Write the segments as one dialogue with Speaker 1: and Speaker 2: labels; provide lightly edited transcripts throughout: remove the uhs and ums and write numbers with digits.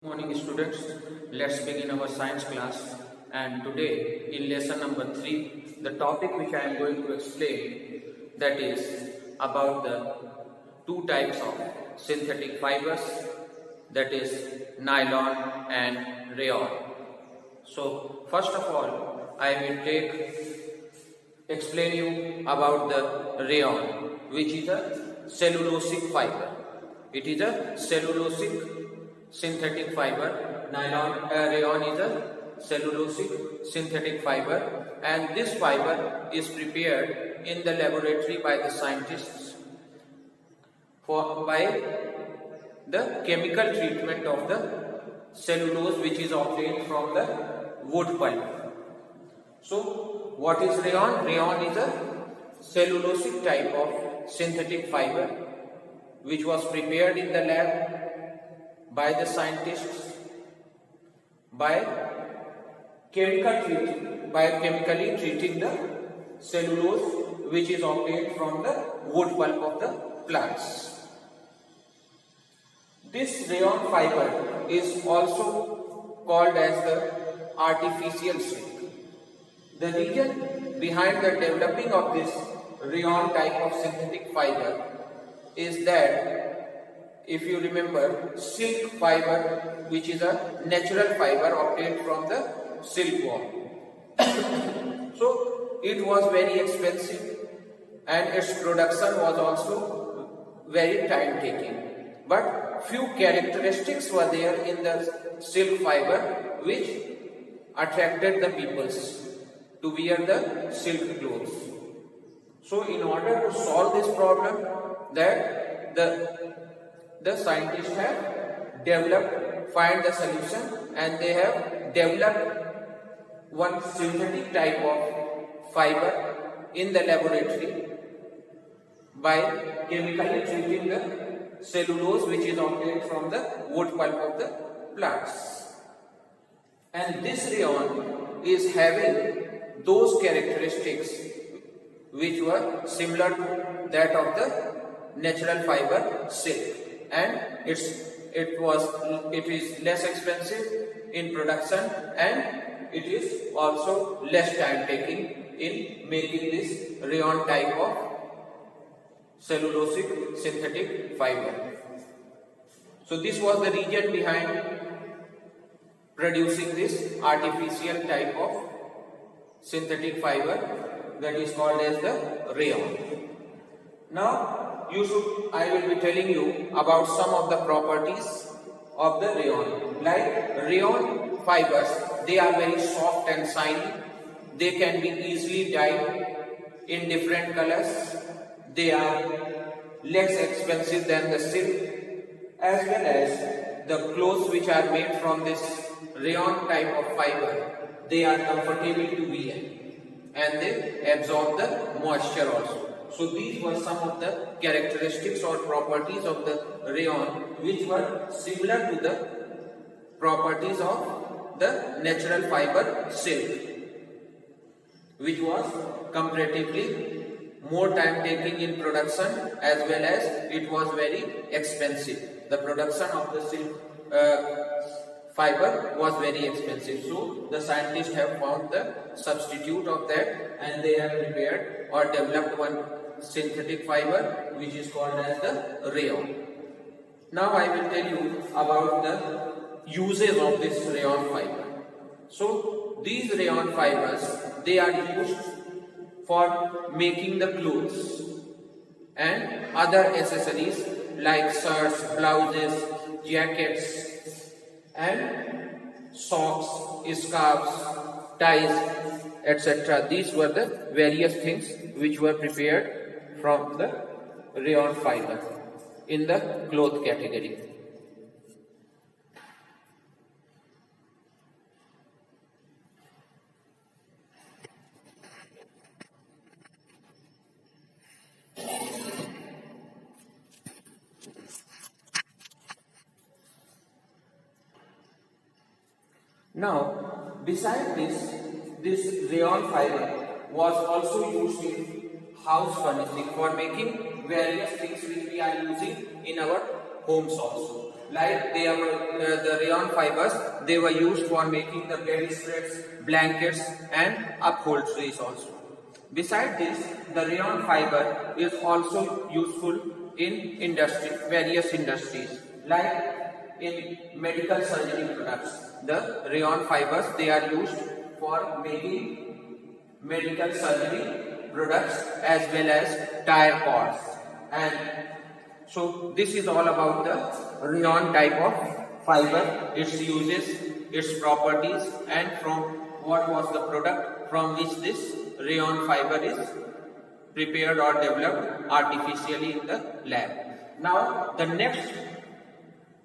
Speaker 1: Morning students, let's begin our science class, and today in lesson number 3 the topic which I am going to explain, that is about the two types of synthetic fibers, that is nylon and rayon. So first of all I will explain you about the rayon, which is a cellulosic fiber. It is a cellulosic synthetic fiber. Rayon is a cellulosic synthetic fiber, and this fiber is prepared in the laboratory by the scientists by the chemical treatment of the cellulose which is obtained from the wood pulp. So what is rayon? Rayon is a cellulosic type of synthetic fiber which was prepared in the lab by the scientists by chemically treating the cellulose which is obtained from the wood pulp of the plants. This rayon fiber is also called as the artificial silk. The reason behind the developing of this rayon type of synthetic fiber is that, if you remember, silk fiber, which is a natural fiber obtained from the silkworm, so it was very expensive and its production was also very time taking. But few characteristics were there in the silk fiber which attracted the peoples to wear the silk clothes. So in order to solve this problem, that the scientists have find the solution, and they have developed one synthetic type of fiber in the laboratory by chemically treating the cellulose which is obtained from the wood pulp of the plants. And this rayon is having those characteristics which were similar to that of the natural fiber silk, and it is less expensive in production, and it is also less time taking in making this rayon type of cellulosic synthetic fiber. So this was the reason behind producing this artificial type of synthetic fiber that is called as the rayon. Now I will be telling you about some of the properties of the rayon. Like rayon fibers, they are very soft and shiny. They can be easily dyed in different colors. They are less expensive than the silk, as well as the clothes which are made from this rayon type of fiber. They are comfortable to wear and they absorb the moisture also. So these were some of the characteristics or properties of the rayon which were similar to the properties of the natural fiber silk, which was comparatively more time taking in production, as well as it was very expensive. The production of the silk fiber was very expensive. So the scientists have found the substitute of that, and they have prepared or developed one synthetic fiber which is called as the rayon. Now I will tell you about the uses of this rayon fiber. So these rayon fibers, they are used for making the clothes and other accessories like shirts, blouses, jackets, and socks, scarves, ties, etc. These were the various things which were prepared from the rayon fiber in the cloth category. Now, besides this rayon fiber was also used in house furnishing for making various things which we are using in our homes also. like they were the rayon fibers, they were used for making the bedspreads, blankets and upholsteries also. Besides this, the rayon fiber is also useful in industry, various industries, like in medical surgery products. The rayon fibers, they are used for making medical surgery products as well as tire cords. And so this is all about the rayon type of fiber, its uses, its properties, and from what was the product from which this rayon fiber is prepared or developed artificially in the lab. Now the next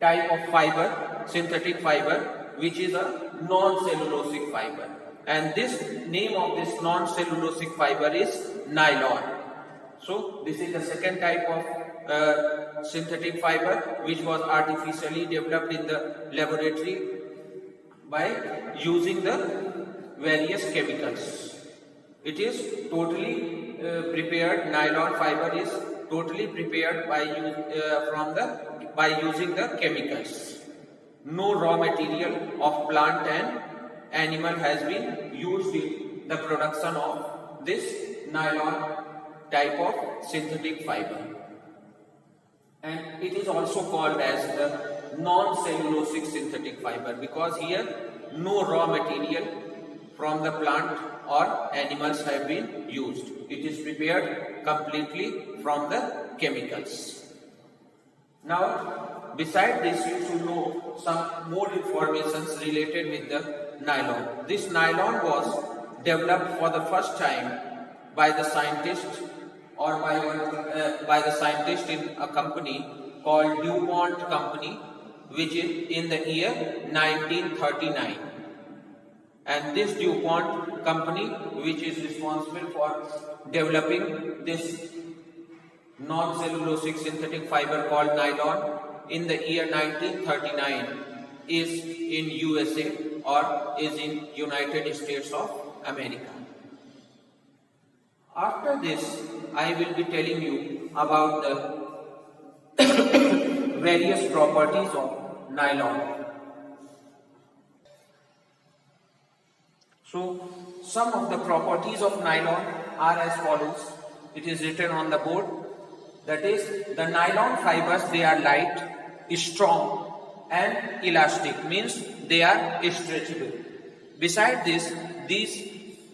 Speaker 1: type of fiber, synthetic fiber, which is a non-cellulosic fiber, and this name of this non-cellulosic fiber is nylon. So this is the second type of synthetic fiber which was artificially developed in the laboratory by using the various chemicals. It is totally prepared. Nylon fiber is totally prepared by using the chemicals. No raw material of plant and animal has been used in the production of this nylon type of synthetic fiber, and it is also called as the non-cellulosic synthetic fiber because here no raw material from the plant or animals have been used. It is prepared completely from the chemicals. Now, beside this, you should know some more information related with the nylon. This nylon was developed for the first time by the scientist or by the scientist in a company called DuPont company, which is in the year 1939. And this DuPont company, which is responsible for developing this non-cellulosic synthetic fiber called nylon in the year 1939, is in USA or is in United States of America. After this, I will be telling you about the various properties of nylon. So, some of the properties of nylon are as follows. It is written on the board. That is, the nylon fibers, they are light, strong and elastic, means they are stretchable. Besides this,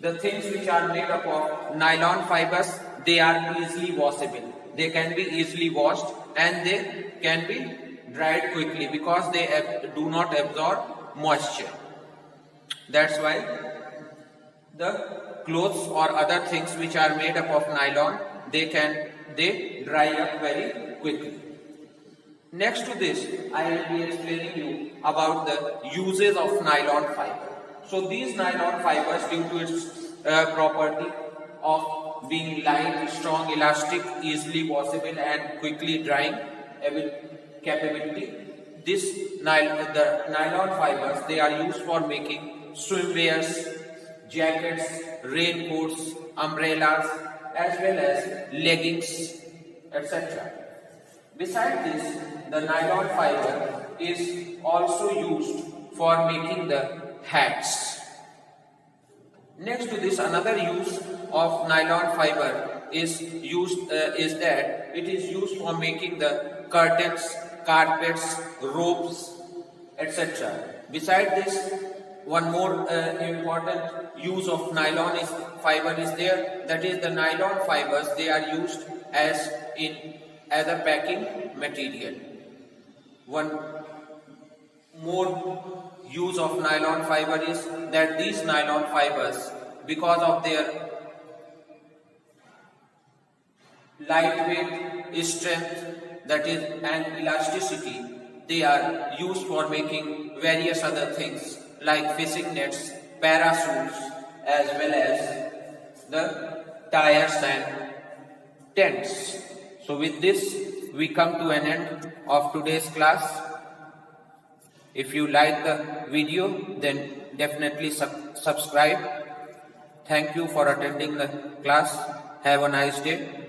Speaker 1: the things which are made up of nylon fibers, they are easily washable. They can be easily washed and they can be dried quickly because they do not absorb moisture. That's why the clothes or other things which are made up of nylon, they dry up very quickly. Next to this, I will be explaining you about the uses of nylon fiber. So these nylon fibers, due to its property of being light, strong, elastic, easily washable and quickly drying capability, the nylon fibers, they are used for making swimwears, jackets, raincoats, umbrellas, as well as leggings, etc. Besides this, the nylon fiber is also used for making the hats. Next to this, another use of nylon fiber is that it is used for making the curtains, carpets, ropes, etc. Besides this, one more important use of nylon fiber is there. That is, the nylon fibers, they are used as a packing material. One more use of nylon fiber is that these nylon fibers, because of their lightweight strength, that is, and elasticity, they are used for making various other things like fishing nets, parachutes, as well as the tires and tents. So with this, we come to an end of today's class. If you like the video, then definitely subscribe. Thank you for attending the class. Have a nice day.